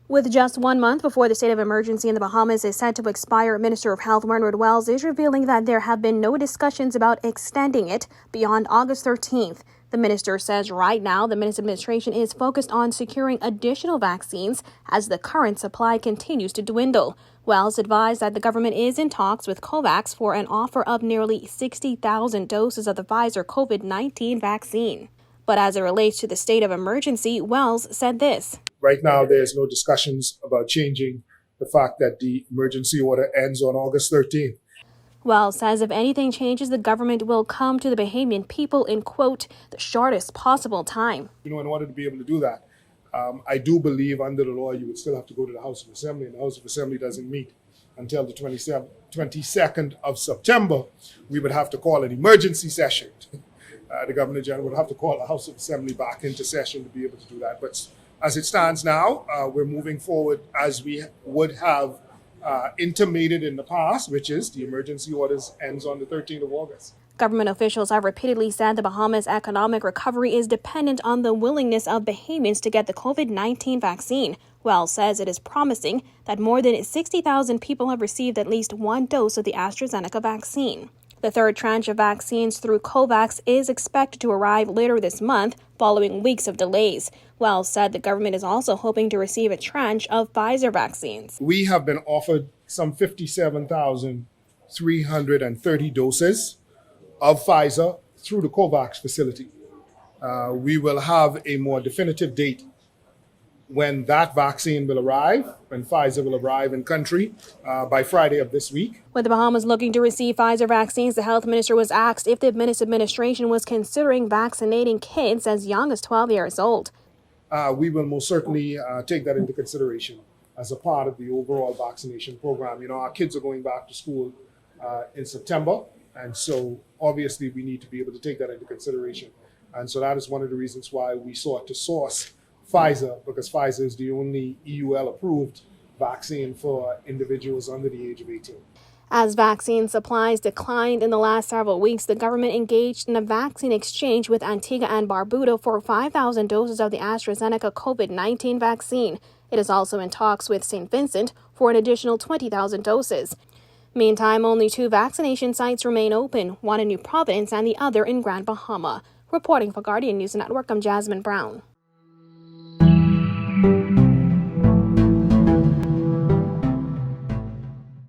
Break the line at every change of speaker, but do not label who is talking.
With just 1 month before the state of emergency in the Bahamas is set to expire, Minister of Health Bernard Wells is revealing that there have been no discussions about extending it beyond August 13th. The minister says right now the administration is focused on securing additional vaccines as the current supply continues to dwindle. Wells advised that the government is in talks with COVAX for an offer of nearly 60,000 doses of the Pfizer COVID-19 vaccine. But as it relates to the state of emergency, Wells said this.
Right now, there's no discussions about changing the fact that the emergency order ends on August 13th.
Wells says if anything changes, the government will come to the Bahamian people in, quote, the shortest possible time.
In order to be able to do that, I do believe under the law you would still have to go to the House of Assembly, and the House of Assembly doesn't meet until the 22nd of September. We would have to call an emergency session. The Governor General would have to call the House of Assembly back into session to be able to do that. But as it stands now, we're moving forward as we would have intimated in the past, which is the emergency orders ends on the 13th of August.
Government officials have repeatedly said the Bahamas' economic recovery is dependent on the willingness of Bahamians to get the COVID-19 vaccine. Wells says it is promising that more than 60,000 people have received at least one dose of the AstraZeneca vaccine. The third tranche of vaccines through COVAX is expected to arrive later this month, following weeks of delays. Wells said the government is also hoping to receive a tranche of Pfizer vaccines.
We have been offered some 57,330 doses of Pfizer through the COVAX facility. We will have a more definitive date when that vaccine will arrive, when Pfizer will arrive in country by Friday of this week.
With the Bahamas looking to receive Pfizer vaccines, the health minister was asked if the administration was considering vaccinating kids as young as 12 years old.
We will most certainly take that into consideration as a part of the overall vaccination program. You know, our kids are going back to school in September, and so obviously we need to be able to take that into consideration. And so that is one of the reasons why we sought to source Pfizer, because Pfizer is the only EUL-approved vaccine for individuals under the age of 18.
As vaccine supplies declined in the last several weeks, the government engaged in a vaccine exchange with Antigua and Barbuda for 5,000 doses of the AstraZeneca COVID-19 vaccine. It is also in talks with St. Vincent for an additional 20,000 doses. Meantime, only 2 vaccination sites remain open, one in New Providence and the other in Grand Bahama. Reporting for Guardian News Network, I'm Jasmine Brown.